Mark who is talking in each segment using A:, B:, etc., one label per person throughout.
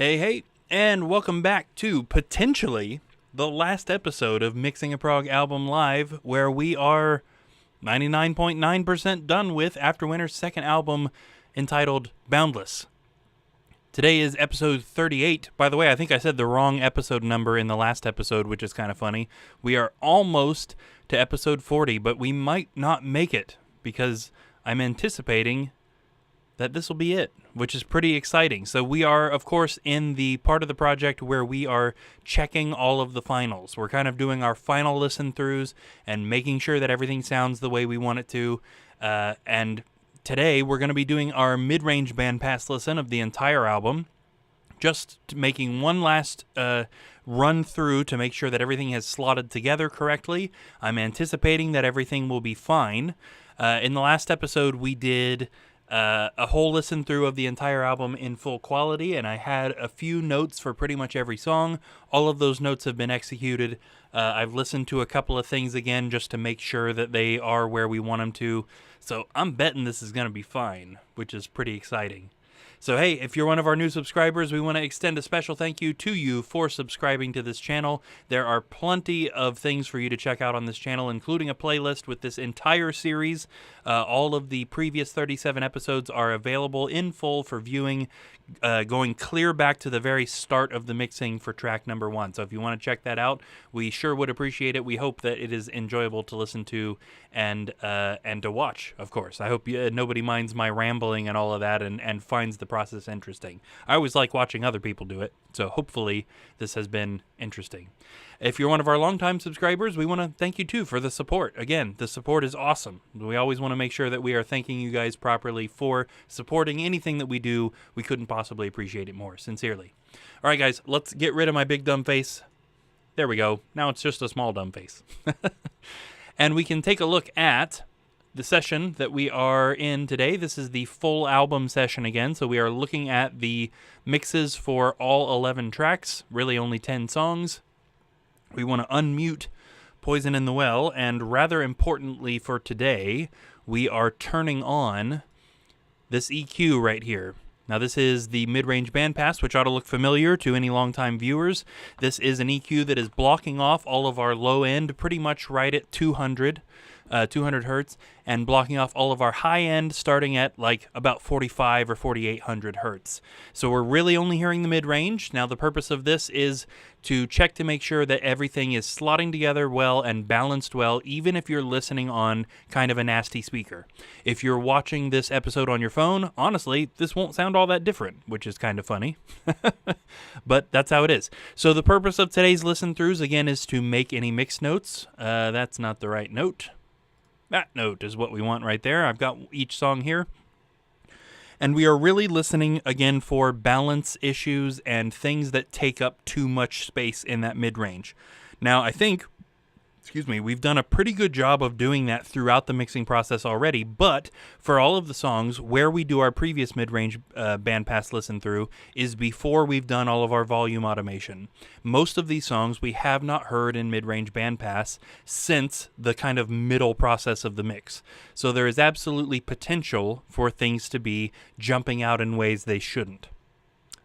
A: Hey, and welcome back to potentially the last episode of Mixing a Prog Album Live, where we are 99.9% done with AfterWinter's second album entitled Boundless. Today is episode 38. By the way, I think I said the wrong episode number in the last episode, which is kind of funny. We are almost to episode 40, but we might not make it because I'm anticipating that this will be it, which is pretty exciting. So we are, of course, in the part of the project where we are checking all of the finals. We're kind of doing our final listen-throughs and making sure that everything sounds the way we want it to. And today we're going to be doing our mid-range bandpass listen of the entire album, just making one last run through to make sure that everything has slotted together correctly. I'm anticipating that everything will be fine. In the last episode, we did a whole listen through of the entire album in full quality, and I had a few notes for pretty much every song. All of those notes have been executed. I've listened to a couple of things again just to make sure that they are where we want them to. So I'm betting this is going to be fine, which is pretty exciting. So hey, if you're one of our new subscribers, we want to extend a special thank you to you for subscribing to this channel. There are plenty of things for you to check out on this channel, including a playlist with this entire series. All of the previous 37 episodes are available in full for viewing, going clear back to the very start of the mixing for track number 1. So if you want to check that out, we sure would appreciate it. We hope that it is enjoyable to listen to and to watch, of course. I hope nobody minds my rambling and all of that and finds the process interesting. I always like watching other people do it, so hopefully this has been interesting. If you're one of our longtime subscribers, we want to thank you too for the support. Again, the support is awesome. We always want to make sure that we are thanking you guys properly for supporting anything that we do. We couldn't possibly appreciate it more, sincerely. All right, guys, let's get rid of my big dumb face. There we go. Now it's just a small dumb face. And we can take a look at the session that we are in today. This is the full album session again, so we are looking at the mixes for all 11 tracks, really only 10 songs. We want to unmute Poison in the Well, and rather importantly for today, we are turning on this EQ right here. Now this is the mid-range bandpass, which ought to look familiar to any longtime viewers. This is an EQ that is blocking off all of our low end pretty much right at 200 hertz, and blocking off all of our high end starting at like about 45 or 4800 hertz. So we're really only hearing the mid-range. Now the purpose of this is to check to make sure that everything is slotting together well and balanced well, even if you're listening on kind of a nasty speaker. If you're watching this episode on your phone, honestly, this won't sound all that different, which is kind of funny. But that's how it is. So the purpose of today's listen throughs again is to make any mix notes. That's not the right note. That note is what we want right there. I've got each song here. And we are really listening, again, for balance issues and things that take up too much space in that mid-range. Now, I think, we've done a pretty good job of doing that throughout the mixing process already, but for all of the songs, where we do our previous mid-range bandpass listen-through is before we've done all of our volume automation. Most of these songs we have not heard in mid-range bandpass since the kind of middle process of the mix. So there is absolutely potential for things to be jumping out in ways they shouldn't.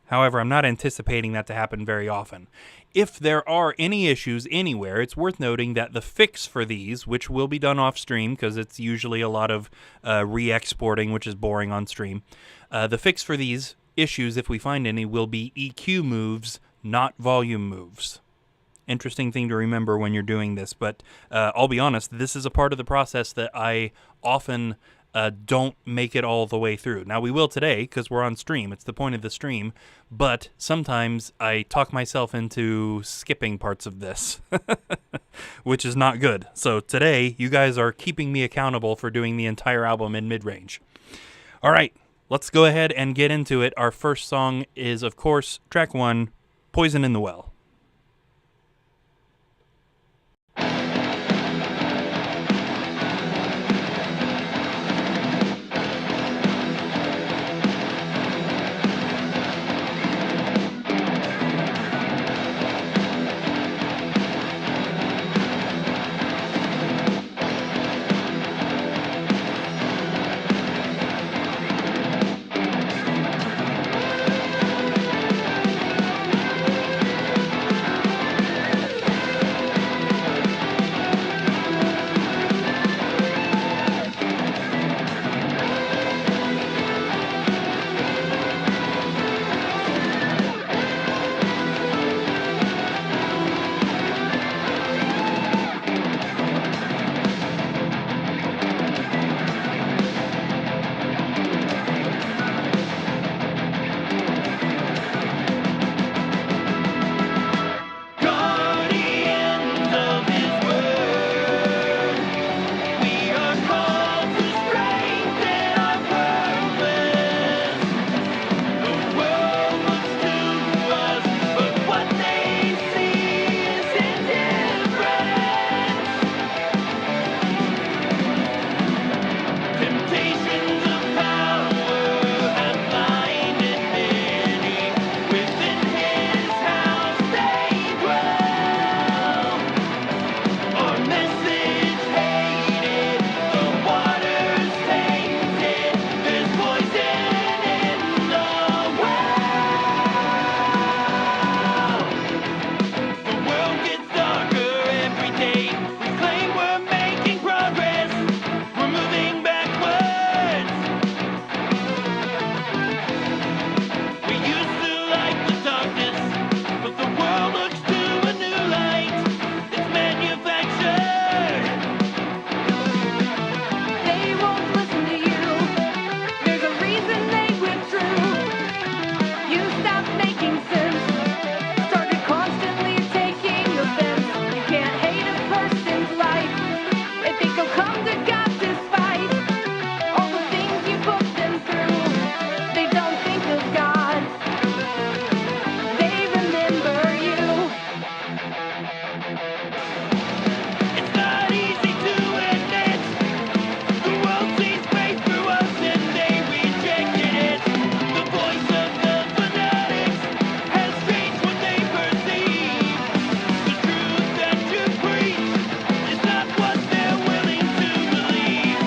A: However, I'm not anticipating that to happen very often. If there are any issues anywhere, it's worth noting that the fix for these, which will be done off stream because it's usually a lot of re-exporting, which is boring on stream, the fix for these issues, if we find any, will be EQ moves, not volume moves. Interesting thing to remember when you're doing this, but I'll be honest, this is a part of the process that I often don't make it all the way through. Now we will today because we're on stream. It's the point of the stream. But sometimes I talk myself into skipping parts of this, which is not good. So today you guys are keeping me accountable for doing the entire album in mid-range. All right, let's go ahead and get into it. Our first song is, of course, track 1, Poison in the Well.
B: It's not easy to admit. The world sees straight through us and they rejected it. The voice of the fanatics has changed what they perceive. The truth that you preach is not what they're willing to believe.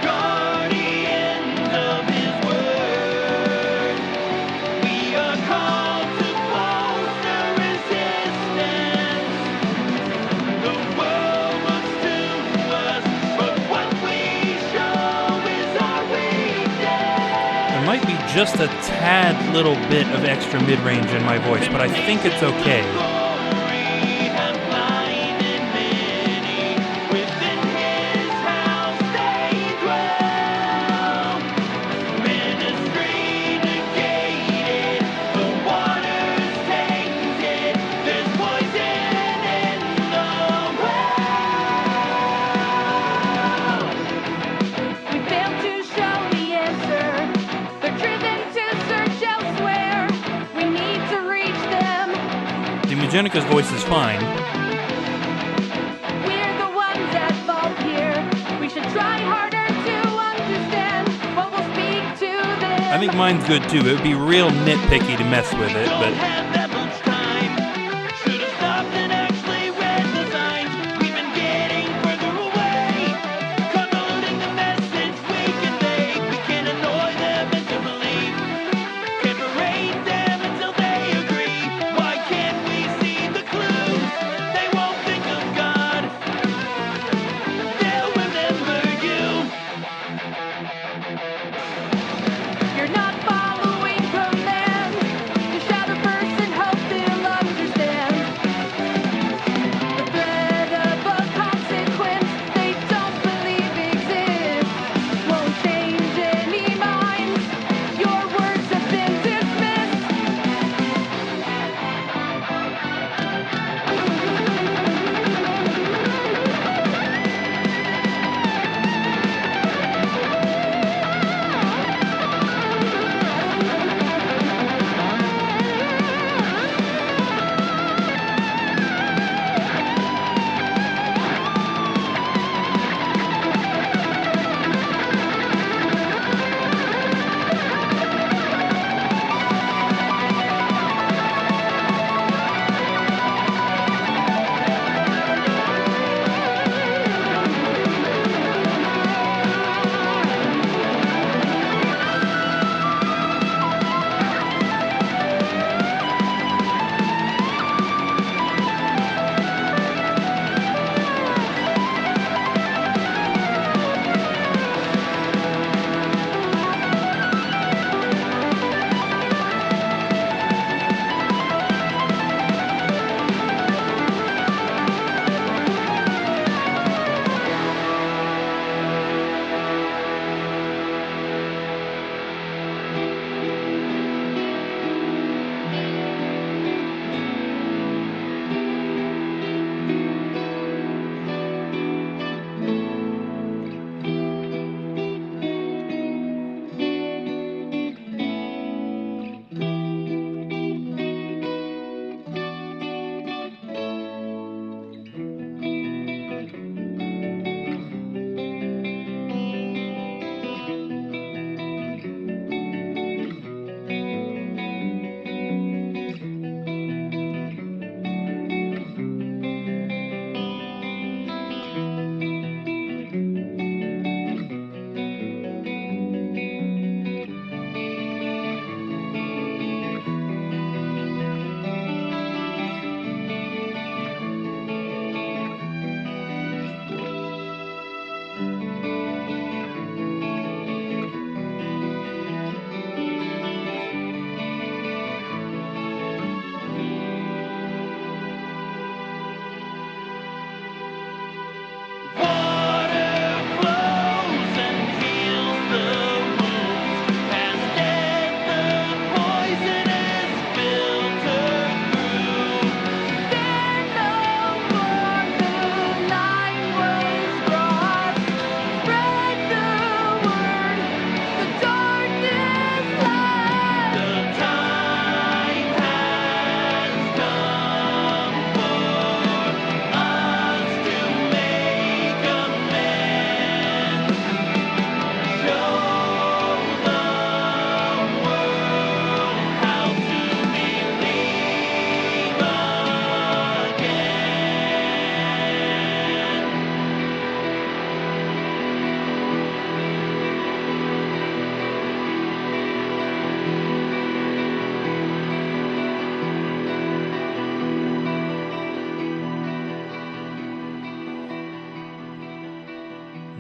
B: Guardians of his word, we are called to bolster resistance. The world looks to us, but what we show is our weakness.
A: There might be just a tad little bit of extra mid-range in my voice, but I think it's okay.
B: Glory have blinded many. Within his house they dwell. Ministry negated, the waters tainted. There's poison in the well. We fail to show the answer. They're driven to search elsewhere. We need to reach them.
A: See, Majenica's voice is fine.
B: We're the ones at fault here. We should try harder to understand what will speak to them.
A: I think mine's good too. It would be real nitpicky to mess with it,
B: Don't
A: but
B: have that much time. Should have stopped and actually read the signs. We've been getting further away. Convoluting the message we convey. We can annoy them into belief. Can berate them until they agree. Why can't we see the clues? They won't think of God. They'll remember you. You're not following command. You shout a person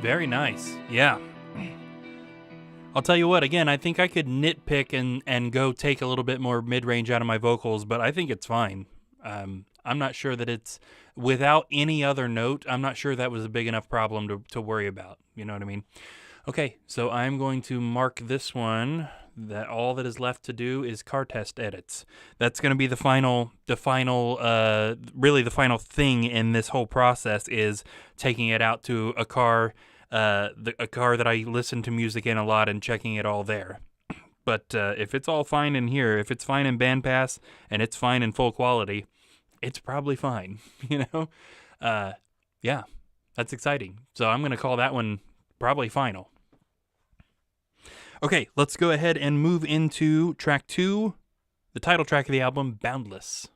A: Very nice. Yeah. I'll tell you what, again, I think I could nitpick and go take a little bit more mid-range out of my vocals, but I think it's fine. I'm not sure that it's, without any other note, I'm not sure that was a big enough problem to worry about. You know what I mean? Okay, so I'm going to mark this one that all that is left to do is car test edits. That's going to be really the final thing in this whole process is taking it out to a car, a car that I listen to music in a lot and checking it all there. But if it's all fine in here, if it's fine in bandpass and it's fine in full quality, it's probably fine, you know? Yeah, that's exciting. So I'm going to call that one probably final. Okay, let's go ahead and move into track 2, the title track of the album, Boundless.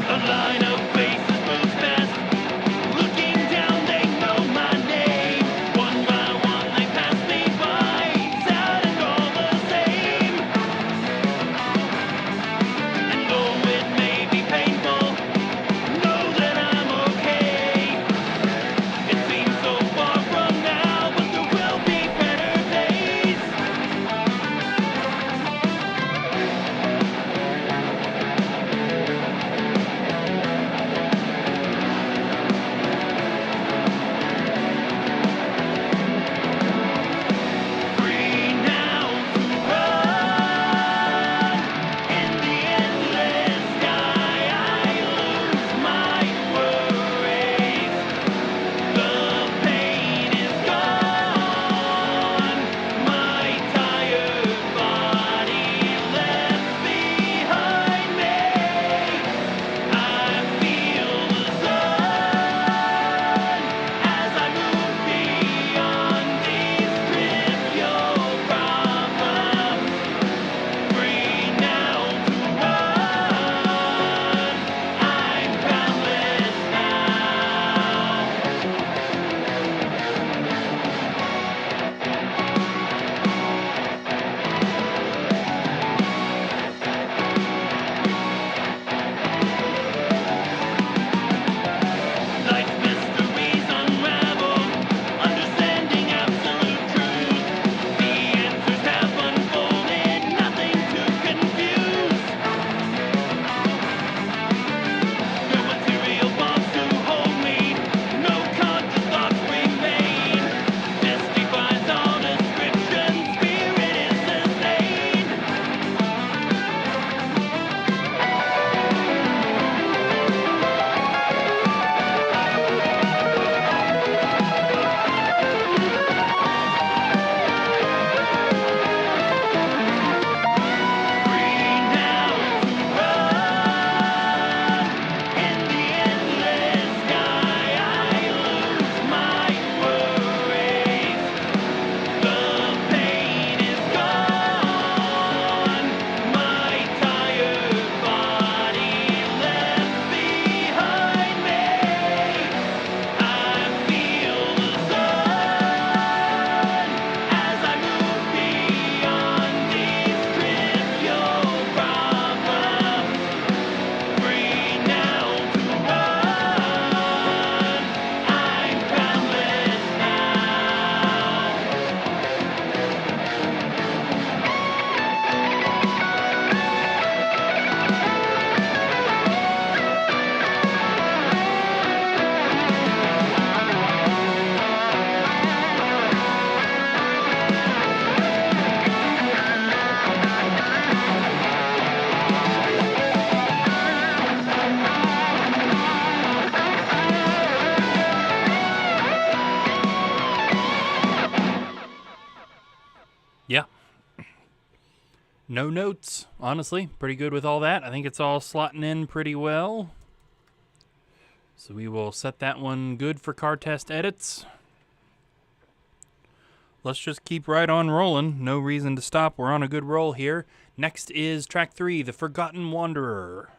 B: A line of faces moves past. Looking down, they know my name. One by one, they pass me by. Sad and all the same. And though it may be painful, know that I'm okay. It seems so far from now, but there will be better days. Free now to run in the endless sky. I lose my worries. The pain is gone. My tired body left behind me. I feel the sun as I move beyond these trivial problems. Free now to run. I'm boundless Life's mysteries unravel, understanding absolute truth. The answers have unfolded, nothing to confuse. No material bonds to hold me, no conscious thoughts remain. This defies all description, spirit is sustained. Free now to run in the endless sky. I lose my worries. The pain is gone. My tired body left behind me. I feel the sun as I move beyond these trivial problems. Free now to run. I'm boundless
A: Yeah. No notes, honestly. Pretty good with all that. I think it's all slotting in pretty well. So we will set that one good for car test edits. Let's just keep right on rolling. No reason to stop. We're on a good roll here. Next is track 3, The Forgotten Wanderer.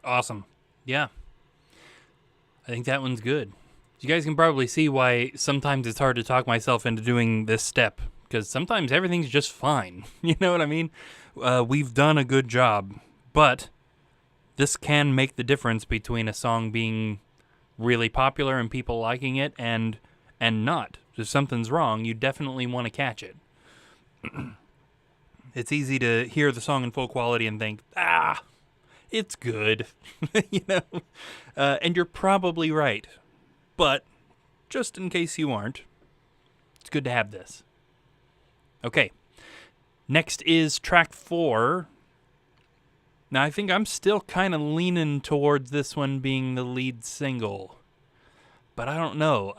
A: Awesome. Yeah. I think that one's good. You guys can probably see why sometimes it's hard to talk myself into doing this step, because sometimes everything's just fine. You know what I mean? We've done a good job, but this can make the difference between a song being really popular and people liking it and not. If something's wrong, you definitely want to catch it. It's easy to hear the song in full quality and think, it's good, you know? And you're probably right. But just in case you aren't, it's good to have this. Okay. Next is track 4. Now, I think I'm still kind of leaning towards this one being the lead single. But I don't know.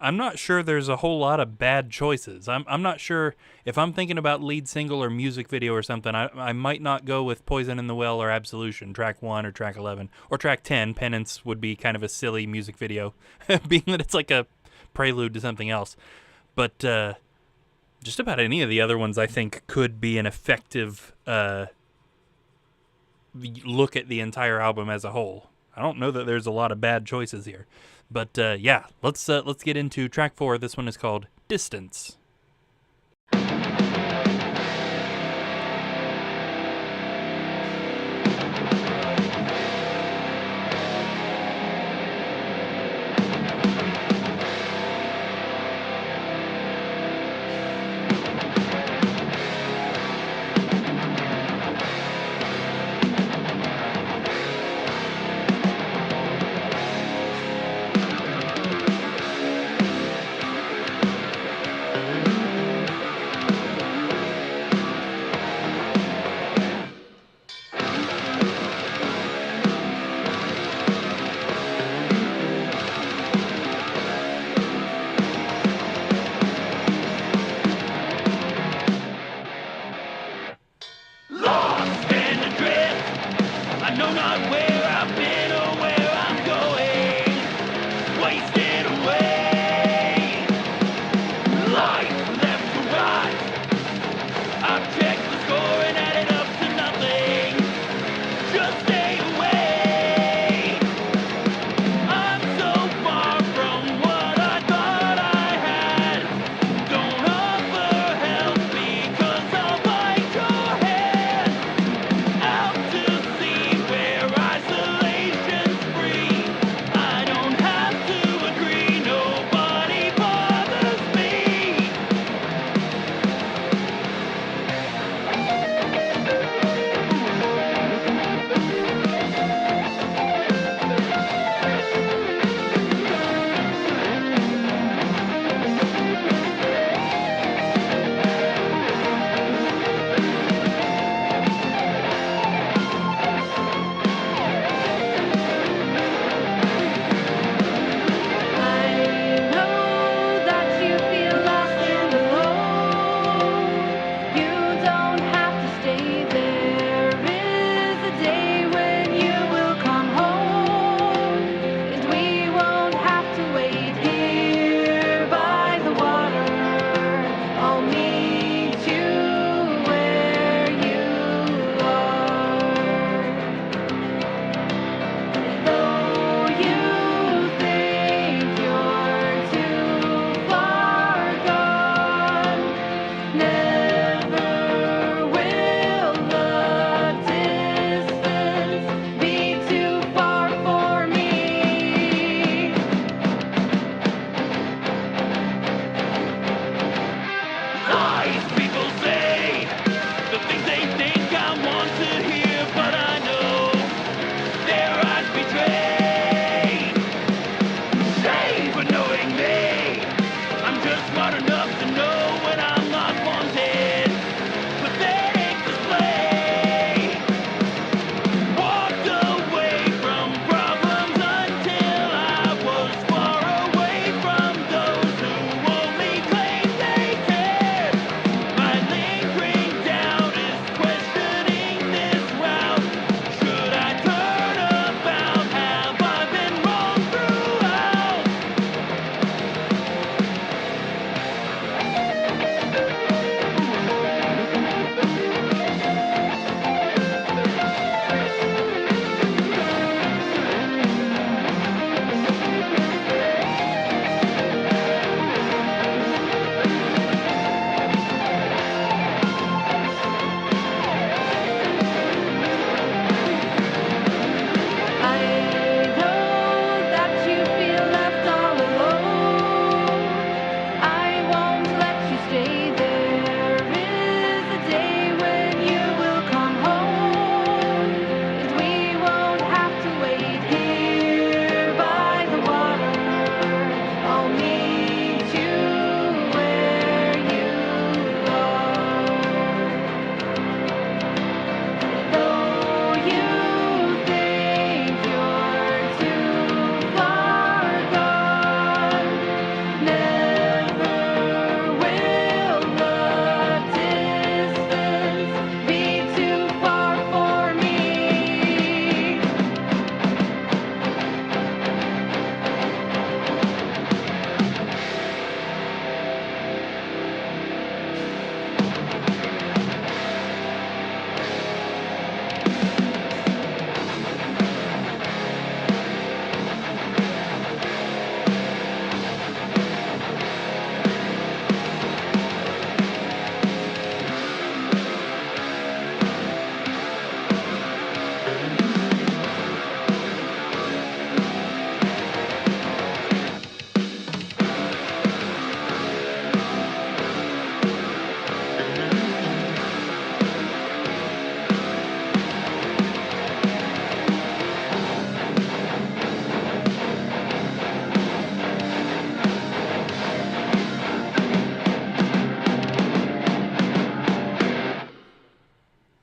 A: I'm not sure there's a whole lot of bad choices. I'm not sure if I'm thinking about lead single or music video or something. I might not go with Poison in the Well or Absolution, track 1 or track 11. Or track 10, Penance would be kind of a silly music video, being that it's like a prelude to something else. But just about any of the other ones I think could be an effective look at the entire album as a whole. I don't know that there's a lot of bad choices here. But yeah, let's get into track 4. This one is called Distance.
B: Lost and adrift, I know not where I've been or where I'm going. Wasted away, life left to right. I've checked the score and added up to nothing. Just stay away. I'm so far from what I thought I had. Don't offer help because I'll bite your hand. Out to sea where isolation's free. I don't have to agree, nobody bothers me.
C: I know that you feel lost and alone. You don't have to stay. There is a day when you will come home, and we won't have to wait here by the water. I'll meet you where you are. Though you think you're too far gone, never will the distance be too far for me.
B: Lies people say, the things they think I want to hear, but I know their eyes betray. Shame for knowing me. I'm just smart enough to know when I'm not wanted. Pathetic display. Walked away from problems until I was far away from those who only claim they care.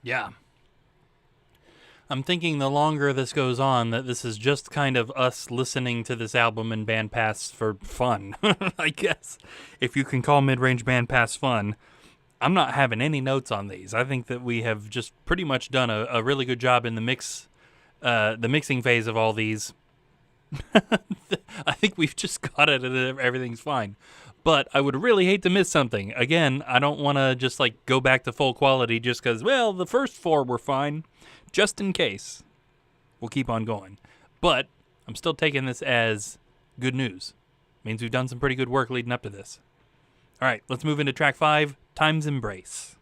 A: Yeah. I'm thinking the longer this goes on, that this is just kind of us listening to this album in Bandpass for fun, I guess. If you can call Mid-Range Bandpass fun. I'm not having any notes on these. I think that we have just pretty much done a really good job in the mixing phase of all these. I think we've just got it and everything's fine. But I would really hate to miss something. Again, I don't want to just like go back to full quality just because, well, the first 4 were fine. Just in case. We'll keep on going. But I'm still taking this as good news. Means we've done some pretty good work leading up to this. All right, let's move into track 5, Time's Embrace.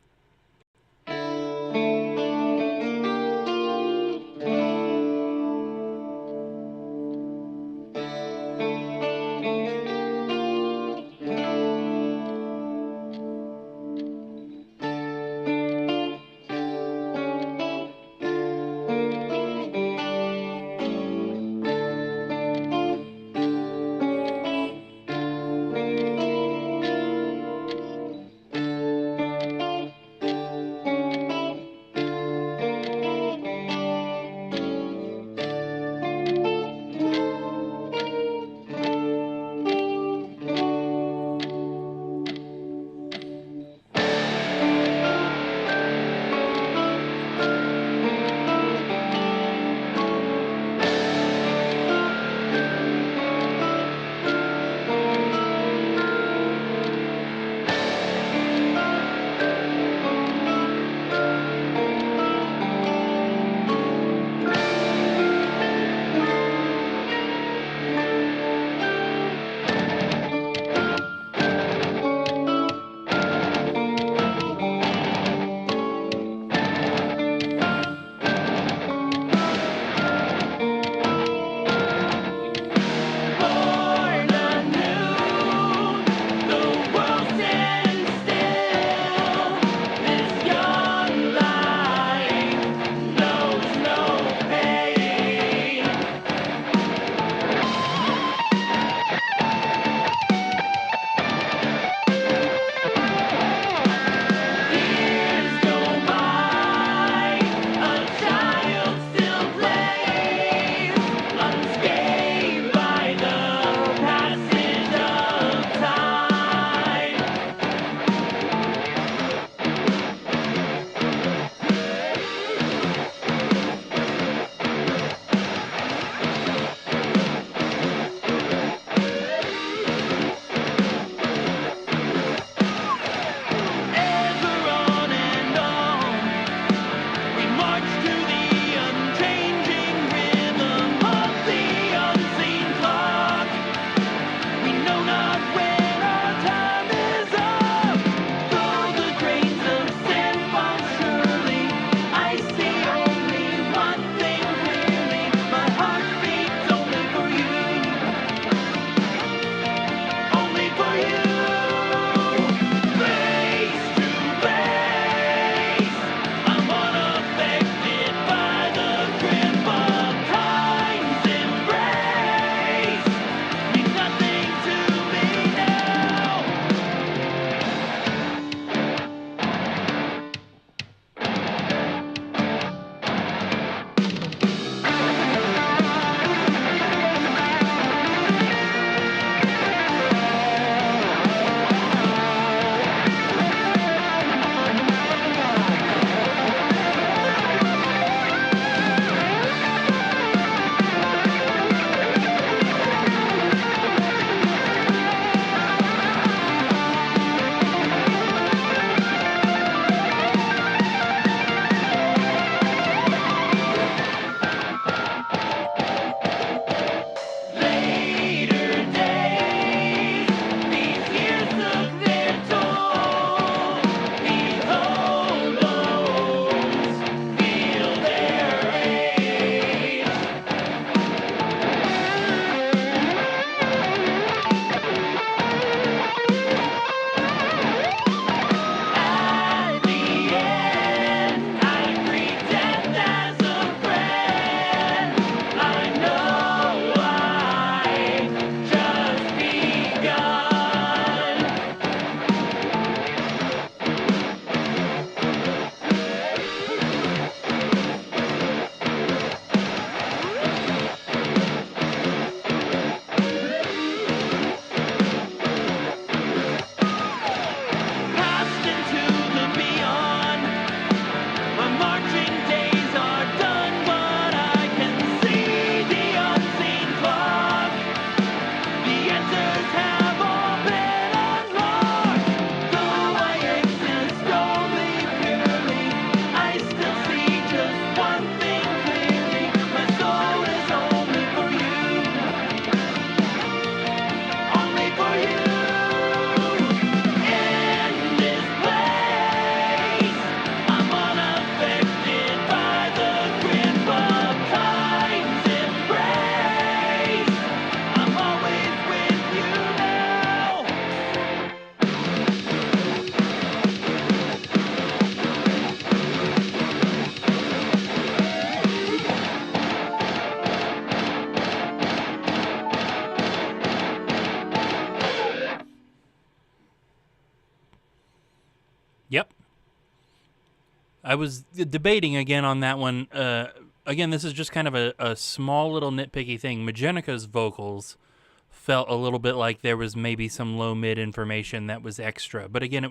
A: Yep. I was debating again on that one. Again, this is just kind of a small little nitpicky thing. Majenica's vocals felt a little bit like there was maybe some low mid information that was extra. But again,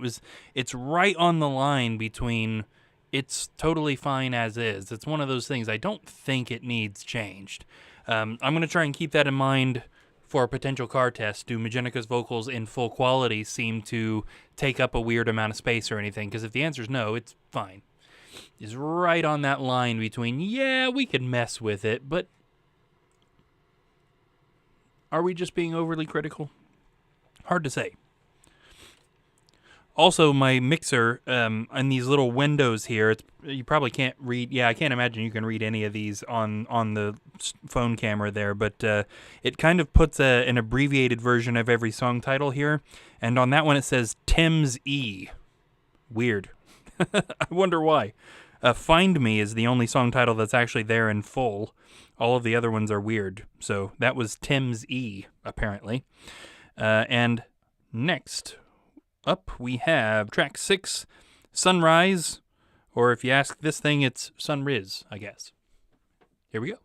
A: it's right on the line between it's totally fine as is. It's one of those things I don't think it needs changed. I'm going to try and keep that in mind for a potential car test. Do Majenica's vocals in full quality seem to take up a weird amount of space or anything? Because if the answer is no, it's fine. Is right on that line between, yeah, we could mess with it, but are we just being overly critical? Hard to say. Also, my mixer and these little windows here, you probably can't read. Yeah, I can't imagine you can read any of these on the phone camera there, but it kind of puts an abbreviated version of every song title here, and on that one it says Tim's E. Weird. I wonder why. Find Me is the only song title that's actually there in full. All of the other ones are weird. So that was Tim's E, apparently. And next up we have track 6, Sunrise. Or if you ask this thing, it's Sunriz, I guess. Here we go.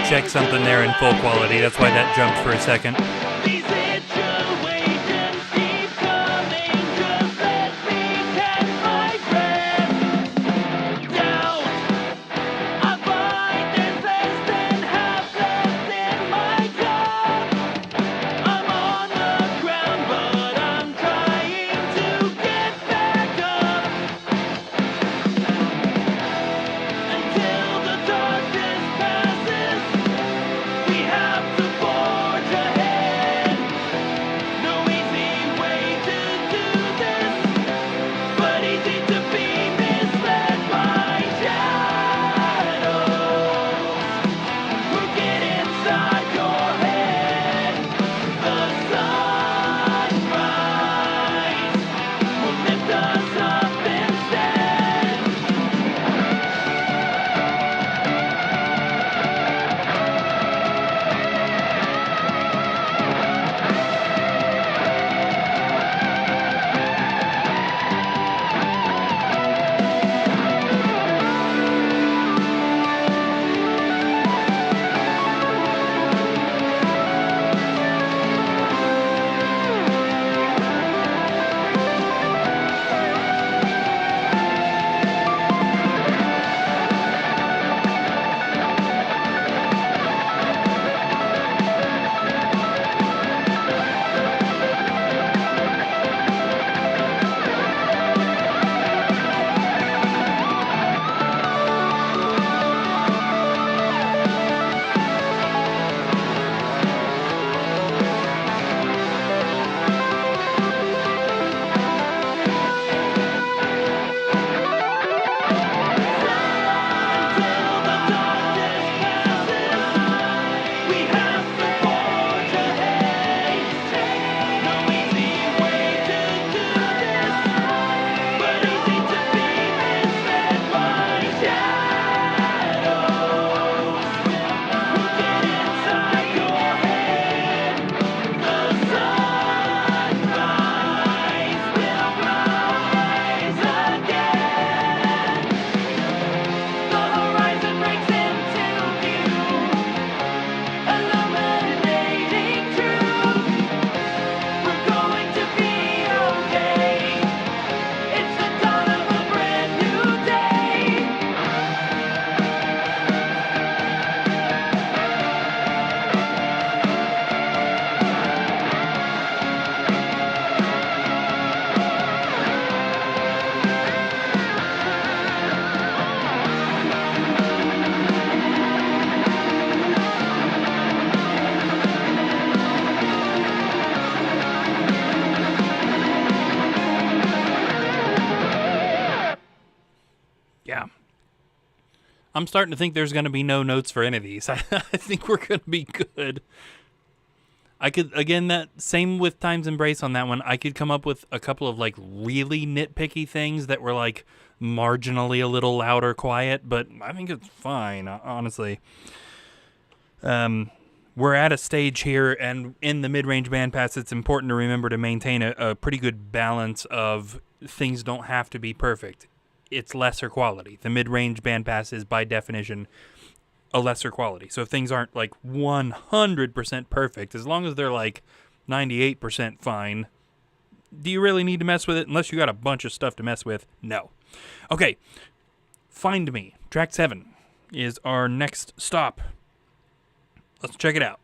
A: Check something there in full quality. That's why that jumped for a second.
B: These situations keep coming, just let me catch my breath. Doubt, I find there's less than half left in my cup. I'm on the ground, but I'm trying to get back up. Until the darkness passes, we have to forge ahead.
A: I'm starting to think there's going to be no notes for any of these. I think we're going to be good. I could, again, that same with Time's Embrace on that one. I could come up with a couple of like really nitpicky things that were like marginally a little loud or quiet, but I think it's fine, honestly. We're at a stage here, and in the mid-range bandpass, it's important to remember to maintain a pretty good balance of things don't have to be perfect. It's lesser quality. The mid-range bandpass is, by definition, a lesser quality. So if things aren't like 100% perfect, as long as they're like 98% fine, do you really need to mess with it? Unless you got a bunch of stuff to mess with, no. Okay, Find Me. Track 7 is our next stop. Let's check it out.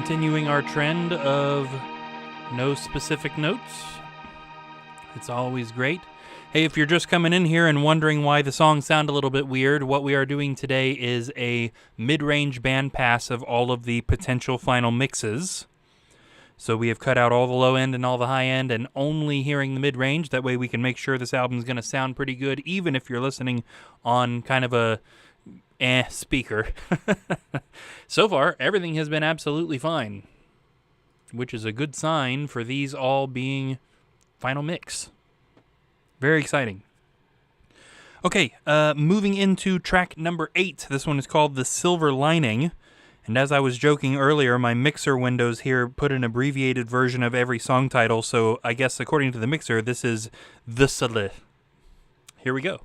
A: continuing our trend of no specific notes. It's always great. Hey, if you're just coming in here and wondering why the songs sound a little bit weird, what we are doing today is a mid-range band pass of all of the potential final mixes. So we have cut out all the low end and all the high end and only hearing the mid-range. That way we can make sure this album's going to sound pretty good, even if you're listening on kind of a speaker. So far, everything has been absolutely fine, which is a good sign for these all being final mix. Very exciting. Okay, moving into track number 8. This one is called The Silver Lining. And as I was joking earlier, my mixer windows here put an abbreviated version of every song title, so I guess according to the mixer, this is The Sale. Here we go.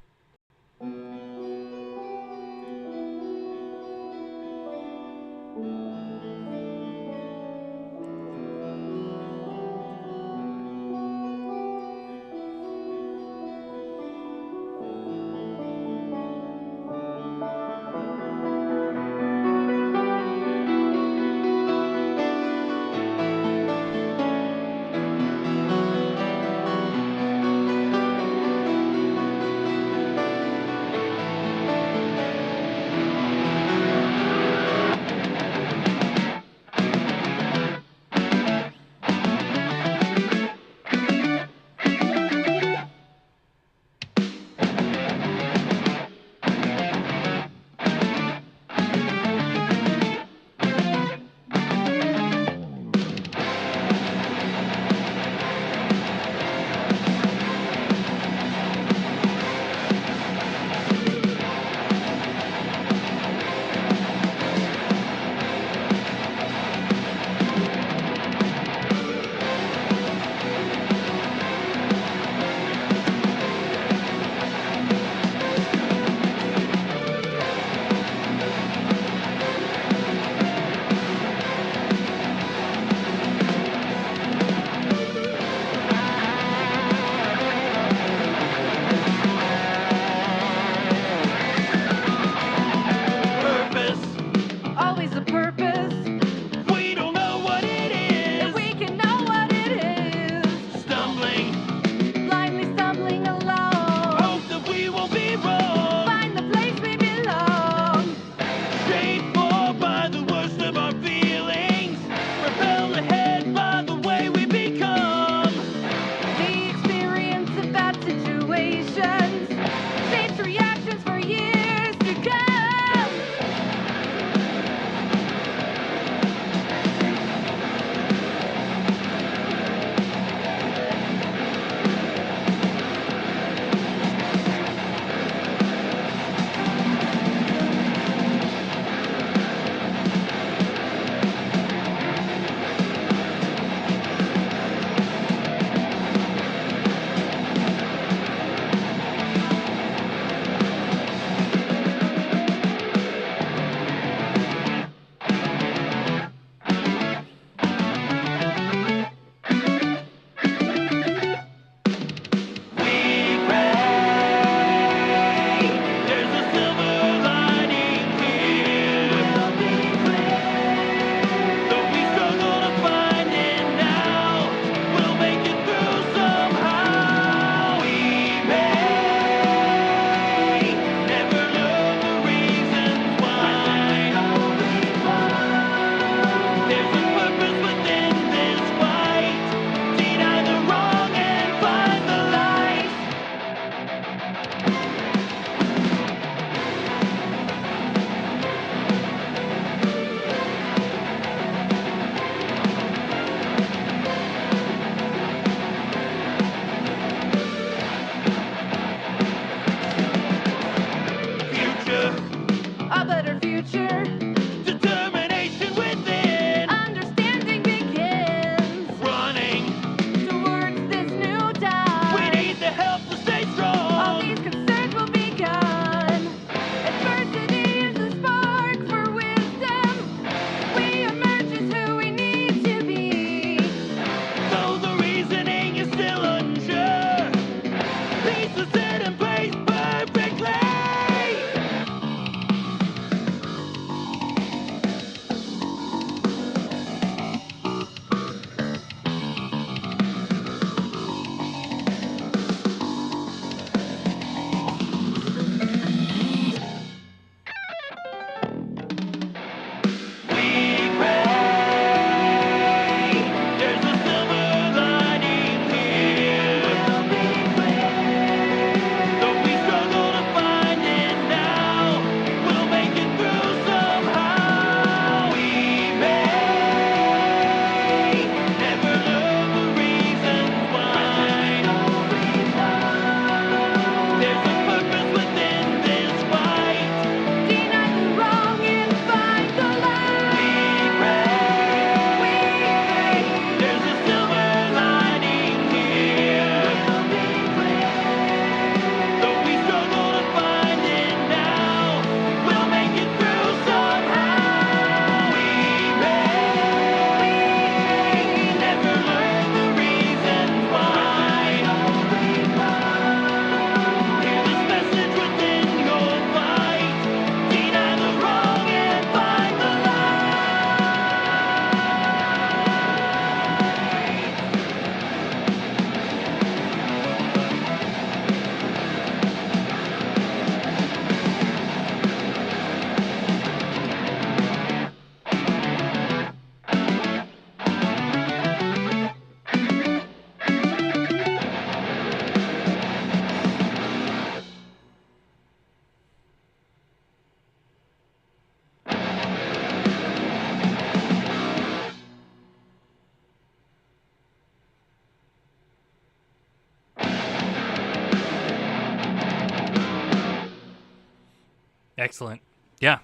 A: Excellent. Yeah.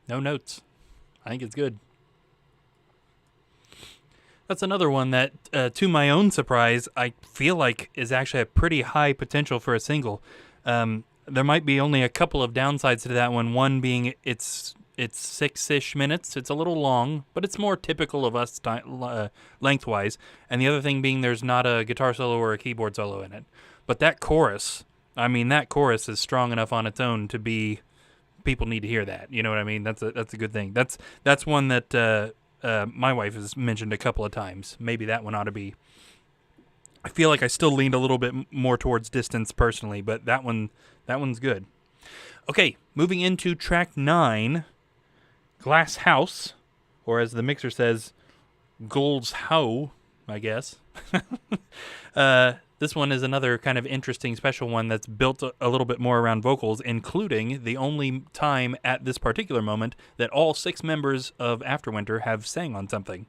A: No notes. I think it's good. That's another one that, to my own surprise, I feel like is actually a pretty high potential for a single. There might be only a couple of downsides to that one. One being it's 6-ish minutes. It's a little long, but it's more typical of us lengthwise. And the other thing being there's not a guitar solo or a keyboard solo in it. But that chorus is strong enough on its own to be. People need to hear that. You know what I mean? That's a good thing. That's one that my wife has mentioned a couple of times. Maybe that one ought to be. I feel like I still leaned a little bit more towards Distance personally, but that one's good. Okay, moving into track 9, Glass House, or as the mixer says, Gold's How, I guess. This one is another kind of interesting special one that's built a little bit more around vocals, including the only time at this particular moment that all 6 members of AfterWinter have sang on something.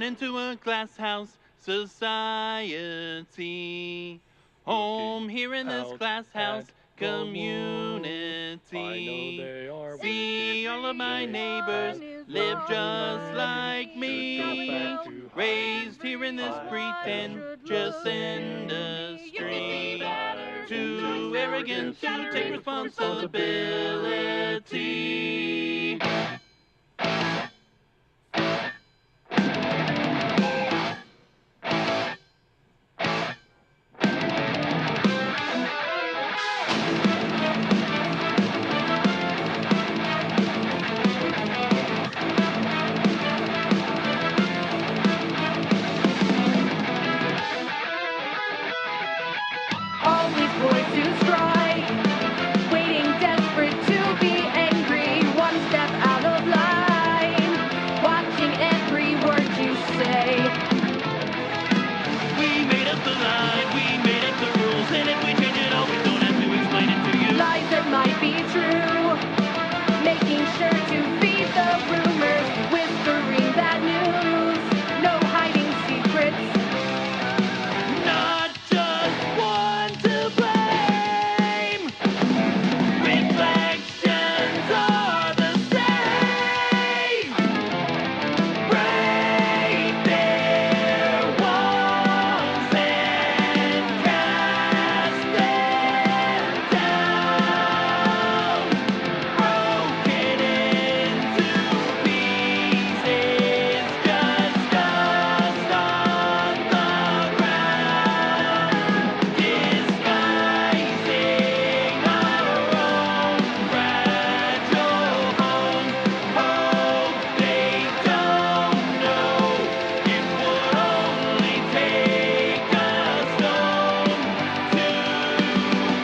B: Into a glass house society. Home here in this glass house community. See all of my neighbors live just like me. Raised here in this pretentious industry. Too arrogant to take responsibility.
C: All these boys who strike, waiting desperate to be angry, one step out of line, watching every word you say.
B: We made up the line, we made up the rules, and if we change it all, we don't have to explain it to you.
C: Lies that might be true, making sure to feed the rumors, whispering that news, no hiding secrets.
B: Not just one to blame. Reflections are the same. Break their walls and cast them down. Broken into pieces, just dust on the ground. Disguising our own fragile home. Hope they don't know it would only take a stone to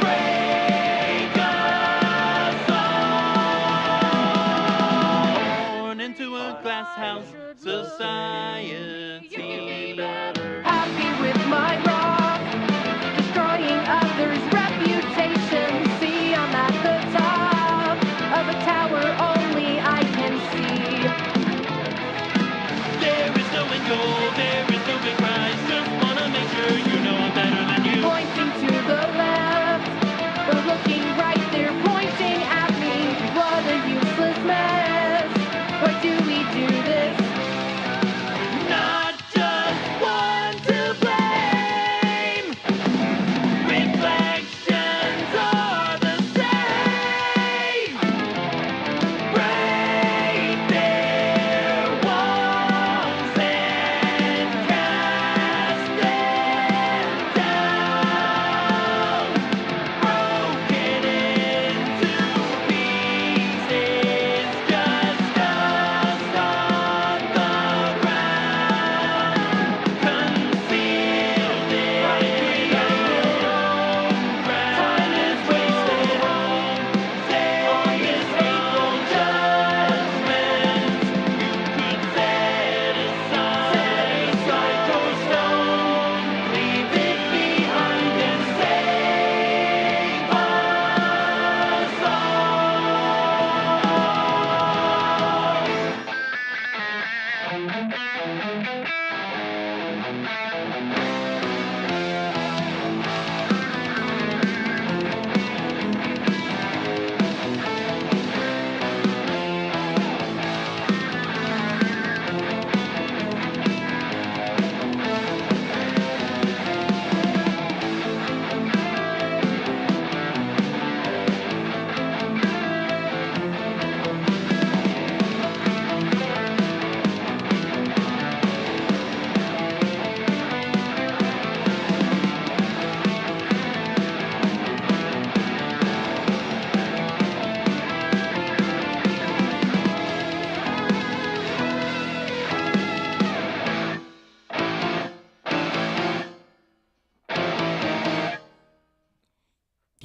B: break us all. Born into a glass house society.
C: Happy with my rock, destroying others' reputations. See, I'm at the top of a tower only I can see.
B: There is no end goal, there is no big prize. Just wanna make sure you know I'm better than you.
C: Pointing to the left, or looking right there, pointing at me. What a useless mess. Why do we do this?
B: Not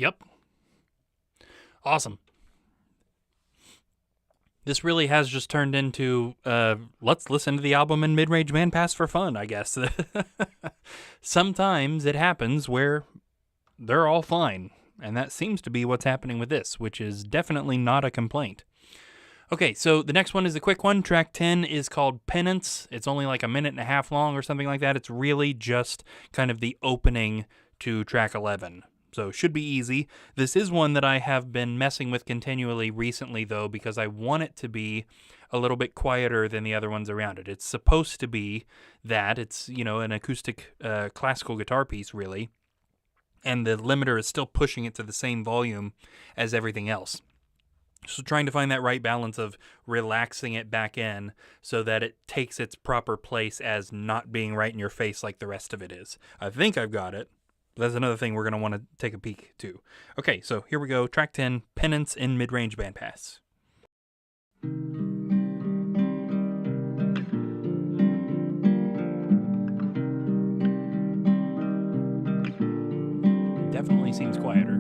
A: Yep. Awesome. This really has just turned into, let's listen to the album in Mid-Range Bandpass for fun, I guess. Sometimes it happens where they're all fine, and that seems to be what's happening with this, which is definitely not a complaint. Okay, so the next one is a quick one. Track 10 is called Penance. It's only like a minute and a half long or something like that. It's really just kind of the opening to track 11. So should be easy. This is one that I have been messing with continually recently, though, because I want it to be a little bit quieter than the other ones around it. It's supposed to be that. It's, you know, an acoustic classical guitar piece, really. And the limiter is still pushing it to the same volume as everything else. So trying to find that right balance of relaxing it back in so that it takes its proper place as not being right in your face like the rest of it is. I think I've got it. That's another thing we're going to want to take a peek to. Okay, so here we go. Track 10, Penance in Mid-Range Bandpass. Definitely seems quieter.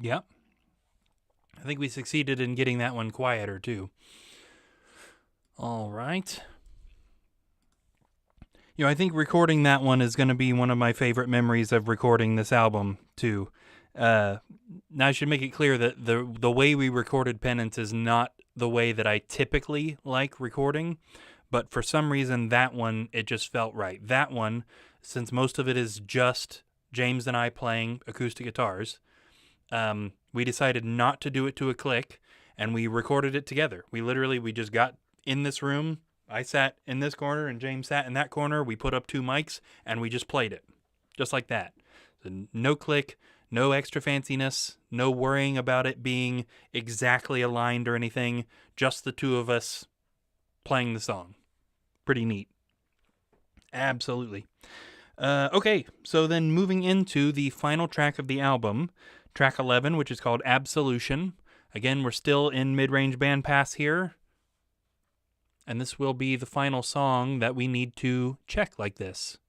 A: Yep. I think we succeeded in getting that one quieter, too. All right. You know, I think recording that one is going to be one of my favorite memories of recording this album, too. Now, I should make it clear that the way we recorded Penance is not the way that I typically like recording, but for some reason, that one, it just felt right. That one, since most of it is just James and I playing acoustic guitars, we decided not to do it to a click, and we recorded it together. We just got in this room. I sat in this corner, and James sat in that corner. We put up 2 mics, and we just played it, just like that. So no click, no extra fanciness, no worrying about it being exactly aligned or anything. Just the 2 of us playing the song. Pretty neat. Absolutely. Okay, so then moving into the final track of the album, track 11, which is called Absolution. Again, we're still in Mid-Range Bandpass here. And this will be the final song that we need to check like this.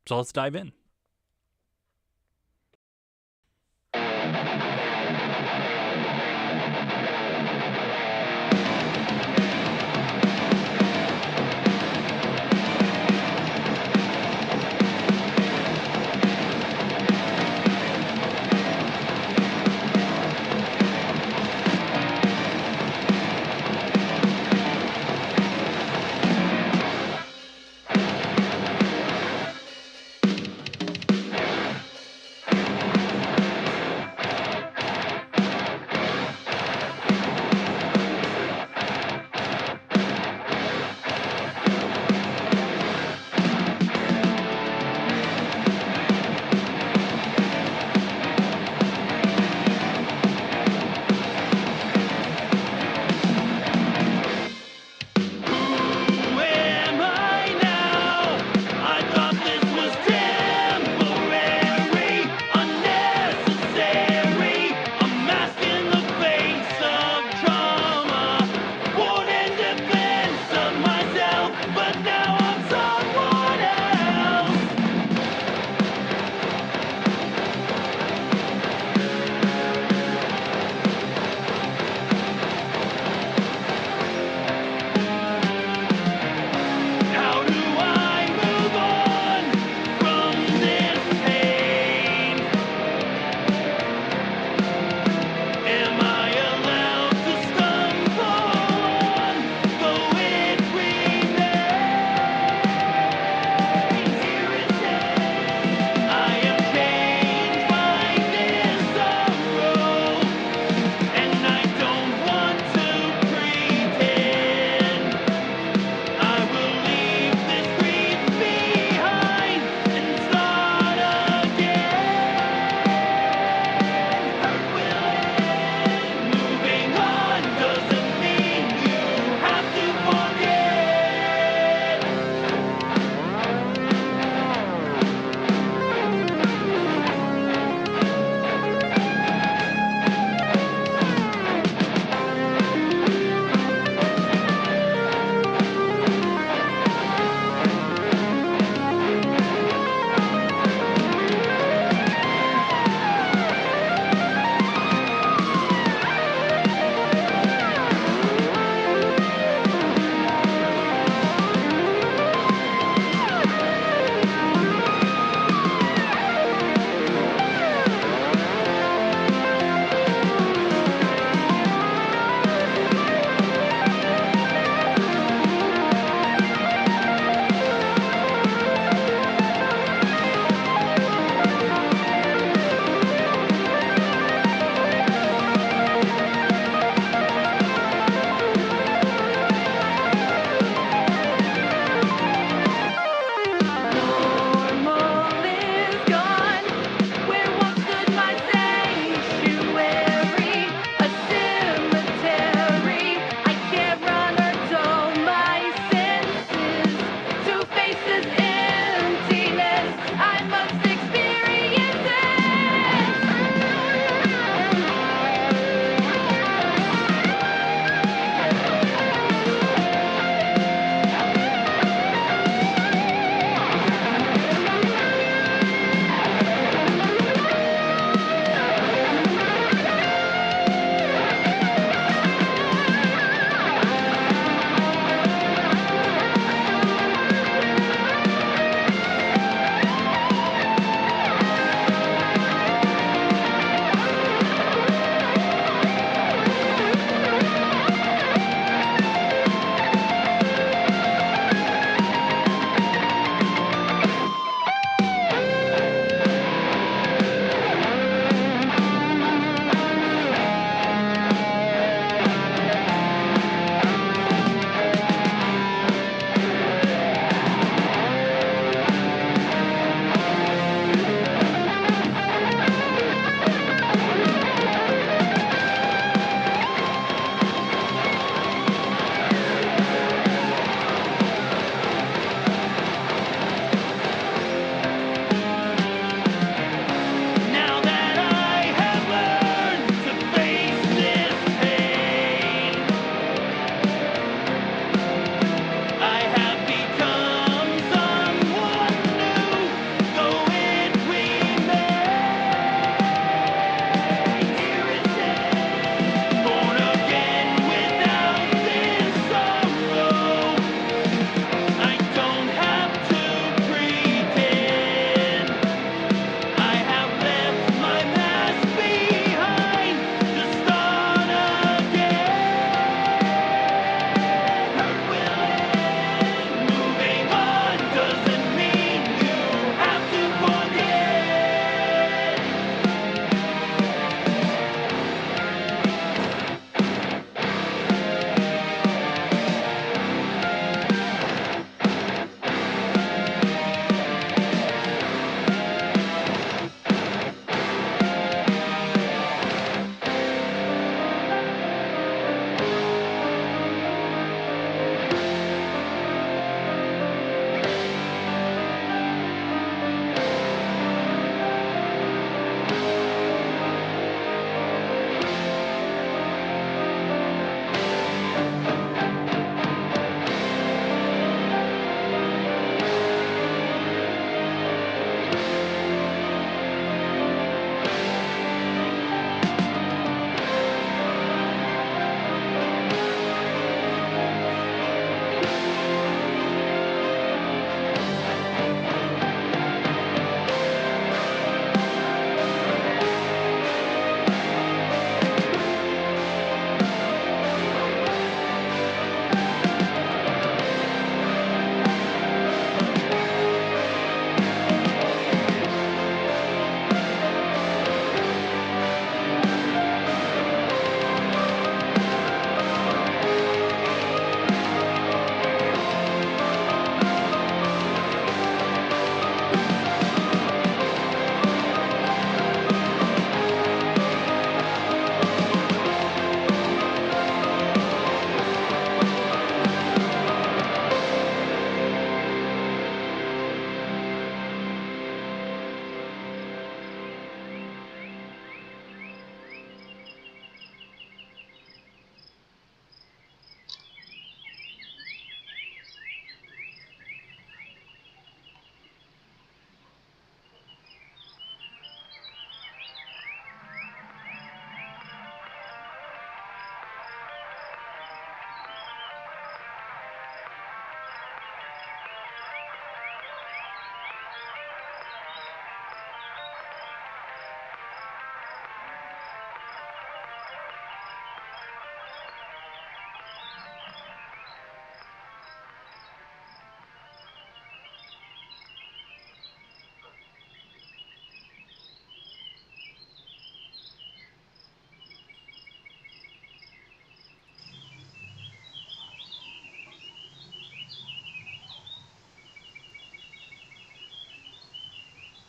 A: So let's dive in.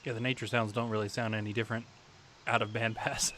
A: Yeah, the nature sounds don't really sound any different out of bandpass.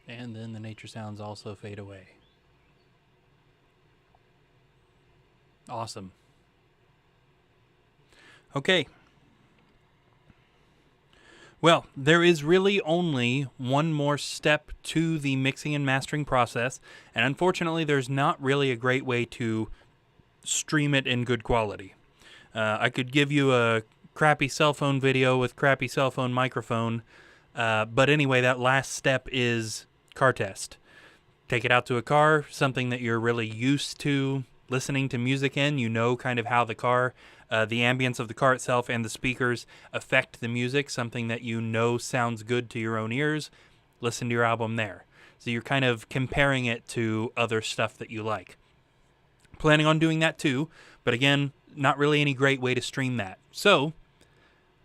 A: And then the nature sounds also fade away. Awesome. Okay. Well, there is really only one more step to the mixing and mastering process, and unfortunately there's not really a great way to stream it in good quality. I could give you a crappy cell phone video with crappy cell phone microphone, but anyway, that last step is car test. Take it out to a car, something that you're really used to listening to music in. You know kind of how the car, the ambience of the car itself and the speakers affect the music, something that you know sounds good to your own ears. Listen to your album there. So you're kind of comparing it to other stuff that you like. Planning on doing that too, but again, not really any great way to stream that. So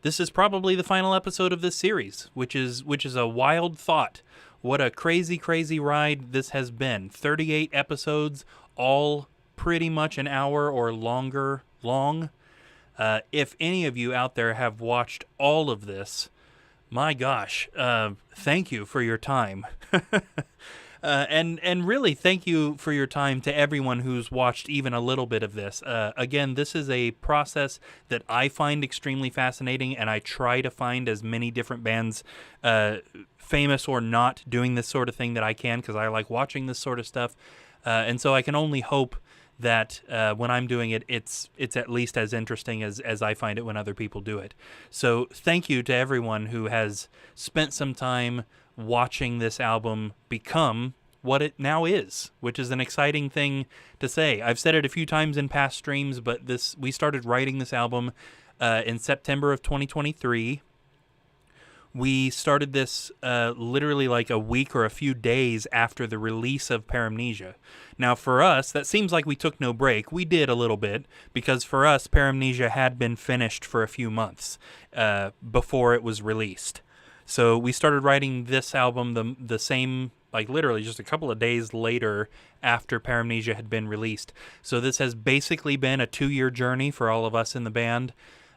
A: this is probably the final episode of this series, which is a wild thought. What a crazy, crazy ride this has been. 38 episodes, all pretty much an hour or longer long. If any of you out there have watched all of this, my gosh, thank you for your time. And really, thank you for your time to everyone who's watched even a little bit of this. Again, this is a process that I find extremely fascinating, and I try to find as many different bands, famous or not, doing this sort of thing that I can, because I like watching this sort of stuff. And so I can only hope that when I'm doing it, it's at least as interesting as I find it when other people do it. So thank you to everyone who has spent some time watching this album become what it now is, which is an exciting thing to say. I've said it a few times in past streams, but we started writing this album in September of 2023. We started this literally like a week or a few days after the release of Paramnesia. Now, for us, that seems like we took no break. We did a little bit, because for us, Paramnesia had been finished for a few months before it was released. So we started writing this album the same, like literally just a couple of days later after Paramnesia had been released. So this has basically been a 2-year journey for all of us in the band.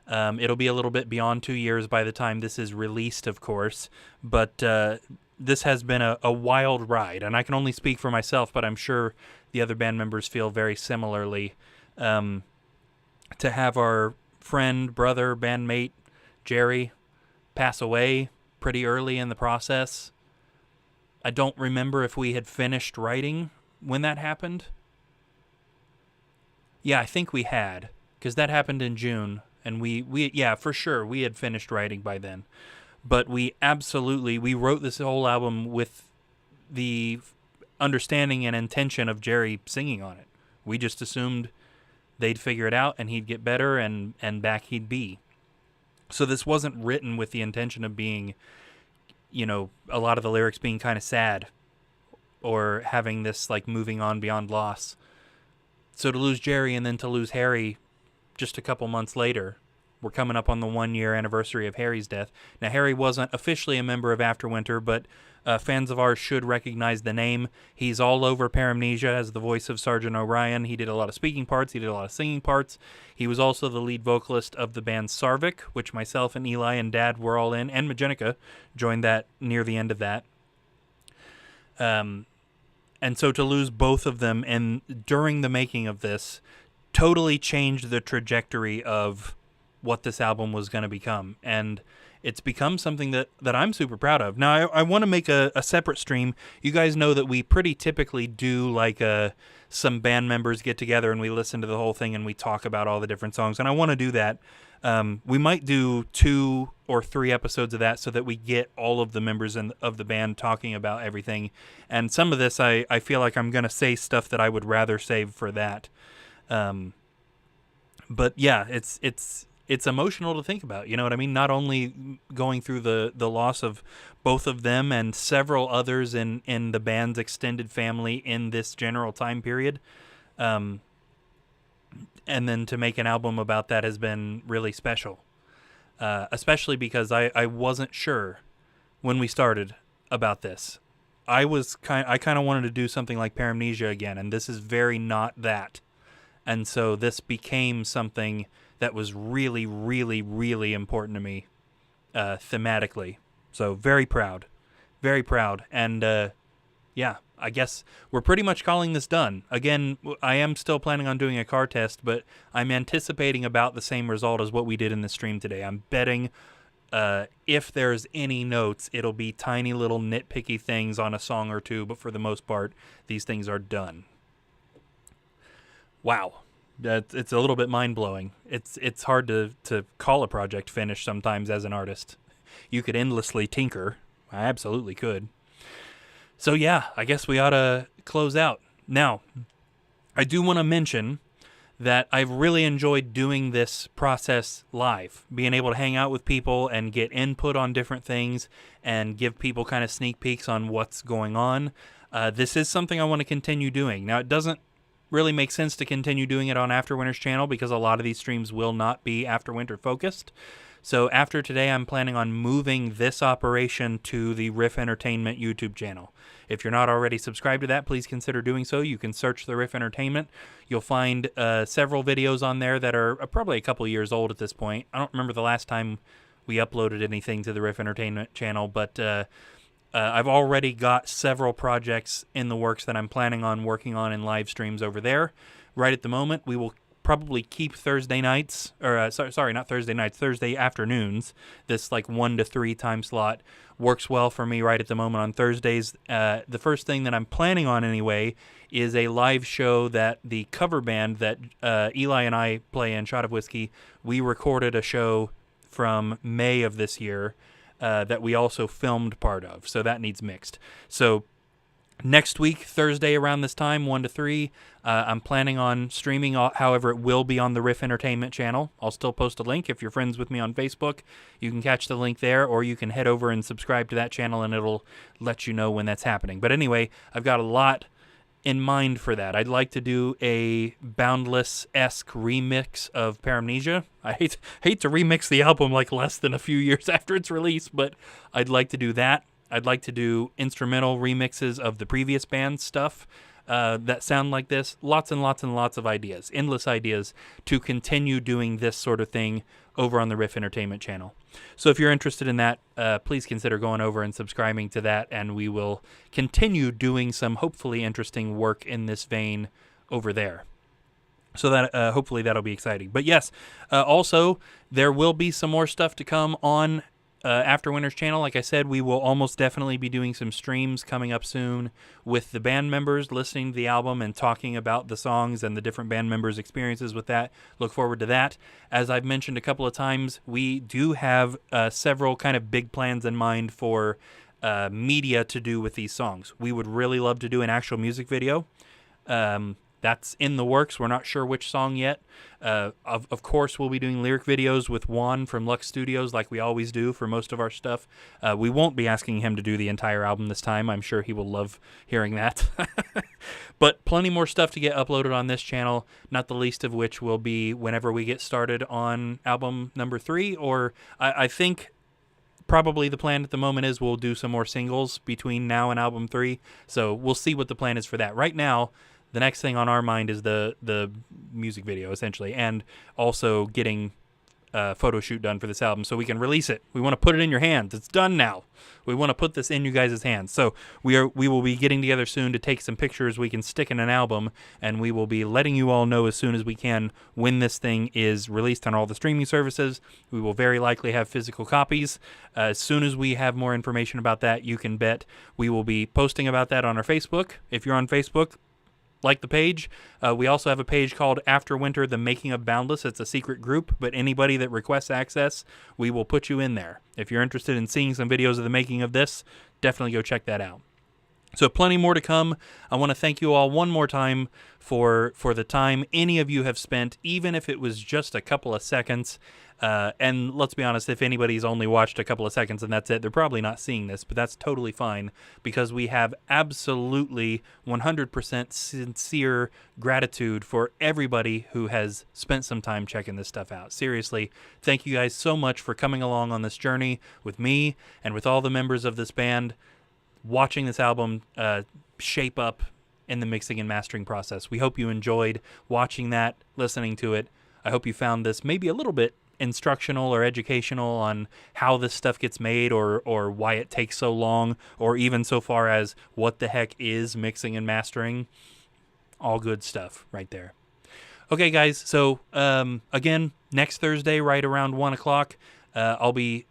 A: It'll be a little bit beyond 2 years by the time this is released, of course, but this has been a wild ride, and I can only speak for myself, but I'm sure the other band members feel very similarly. To have our friend, brother, bandmate, Jerry, pass away pretty early in the process. I don't remember if we had finished writing when that happened. Yeah, I think we had, because that happened in June. And we yeah, for sure, we had finished writing by then. But we wrote this whole album with the understanding and intention of Jerry singing on it. We just assumed they'd figure it out and he'd get better and back he'd be. So this wasn't written with the intention of being, you know, a lot of the lyrics being kind of sad or having this like moving on beyond loss. So to lose Jerry and then to lose Harry just a couple months later, we're coming up on the 1-year anniversary of Harry's death. Now, Harry wasn't officially a member of AfterWinter, but fans of ours should recognize the name. He's all over Paramnesia as the voice of Sergeant Orion. He did a lot of speaking parts. He did a lot of singing parts. He was also the lead vocalist of the band Sarvik, which myself and Eli and Dad were all in, and Majennica joined that near the end of that. And so to lose both of them and during the making of this totally changed the trajectory of what this album was going to become. And it's become something that I'm super proud of. Now, I want to make a separate stream. You guys know that we pretty typically do like some band members get together and we listen to the whole thing and we talk about all the different songs. And I want to do that. We might do 2 or 3 episodes of that so that we get all of the members of the band talking about everything. And some of this, I feel like I'm going to say stuff that I would rather save for that. But yeah, it's emotional to think about. You know what I mean? Not only going through the loss of both of them and several others in the band's extended family in this general time period, and then to make an album about that has been really special. Especially because I wasn't sure when we started about this. I kind of wanted to do something like Paramnesia again, and this is very not that. And so this became something that was really, really, really important to me thematically. So very proud. Very proud. And yeah, I guess we're pretty much calling this done. Again, I am still planning on doing a car test, but I'm anticipating about the same result as what we did in the stream today. I'm betting if there's any notes, it'll be tiny little nitpicky things on a song or two, but for the most part, these things are done. Wow. It's a little bit mind-blowing. It's hard to call a project finished sometimes as an artist. You could endlessly tinker. I absolutely could. So yeah, I guess we ought to close out. Now, I do want to mention that I've really enjoyed doing this process live, being able to hang out with people and get input on different things and give people kind of sneak peeks on what's going on. This is something I want to continue doing. Now, it doesn't really make sense to continue doing it on AfterWinter's channel because a lot of these streams will not be AfterWinter focused. So after today, I'm planning on moving this operation to the Riff Entertainment YouTube channel. If you're not already subscribed to that, please consider doing so. You can search the Riff Entertainment. You'll find several videos on there that are probably a couple years old at this point. I don't remember the last time we uploaded anything to the Riff Entertainment channel, but I've already got several projects in the works that I'm planning on working on in live streams over there. Right at the moment, we will probably keep Thursday nights, or sorry, not Thursday nights, Thursday afternoons. This like 1 to 3 time slot works well for me right at the moment on Thursdays. The first thing that I'm planning on anyway is a live show that the cover band that Eli and I play in, Shot of Whiskey, we recorded a show from May of this year that we also filmed part of. So that needs mixed. So next week, Thursday around this time, 1 to 3, I'm planning on streaming. However, it will be on the Riff Entertainment channel. I'll still post a link. If you're friends with me on Facebook, you can catch the link there, or you can head over and subscribe to that channel, and it'll let you know when that's happening. But anyway, I've got a lot in mind for that. I'd like to do a Boundless-esque remix of Paramnesia. I hate to remix the album like less than a few years after its release, but I'd like to do that. I'd like to do instrumental remixes of the previous band's stuff that sound like this. Lots and lots and lots of ideas, endless ideas to continue doing this sort of thing over on the Riff Entertainment channel. So if you're interested in that, please consider going over and subscribing to that, and we will continue doing some hopefully interesting work in this vein over there. So that hopefully that'll be exciting. But yes, also there will be some more stuff to come on AfterWinter's channel. Like I said, we will almost definitely be doing some streams coming up soon with the band members listening to the album and talking about the songs and the different band members' experiences with that. Look forward to that. As I've mentioned a couple of times, we do have several kind of big plans in mind for media to do with these songs. We would really love to do an actual music video. That's in the works. We're not sure which song yet. Of course, we'll be doing lyric videos with Juan from Lux Studios like we always do for most of our stuff. We won't be asking him to do the entire album this time. I'm sure he will love hearing that. But plenty more stuff to get uploaded on this channel, not the least of which will be whenever we get started on album number 3, or I think probably the plan at the moment is we'll do some more singles between now and album 3. So we'll see what the plan is for that. Right now, the next thing on our mind is the music video, essentially, and also getting a photo shoot done for this album so we can release it. We want to put it in your hands. It's done now. We want to put this in you guys' hands. So we will be getting together soon to take some pictures we can stick in an album, and we will be letting you all know as soon as we can when this thing is released on all the streaming services. We will very likely have physical copies. As soon as we have more information about that, you can bet we will be posting about that on our Facebook. If you're on Facebook, like the page. We also have a page called AfterWinter, The Making of Boundless. It's a secret group, but anybody that requests access, we will put you in there. If you're interested in seeing some videos of the making of this, definitely go check that out. So plenty more to come. I want to thank you all one more time for the time any of you have spent, even if it was just a couple of seconds. And let's be honest, if anybody's only watched a couple of seconds and that's it, they're probably not seeing this, but that's totally fine because we have absolutely 100% sincere gratitude for everybody who has spent some time checking this stuff out. Seriously, thank you guys so much for coming along on this journey with me and with all the members of this band, watching this album shape up in the mixing and mastering process. We hope you enjoyed watching that, listening to it. I hope you found this maybe a little bit instructional or educational on how this stuff gets made or why it takes so long, or even so far as what the heck is mixing and mastering. All good stuff right there. Okay, guys, so again, next Thursday right around 1 o'clock, I'll be...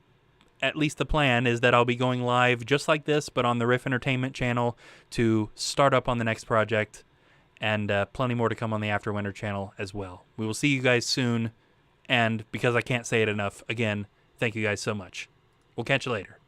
A: At least the plan is that I'll be going live just like this, but on the Riff Entertainment channel to start up on the next project, and plenty more to come on the AfterWinter channel as well. We will see you guys soon, and because I can't say it enough, again, thank you guys so much. We'll catch you later.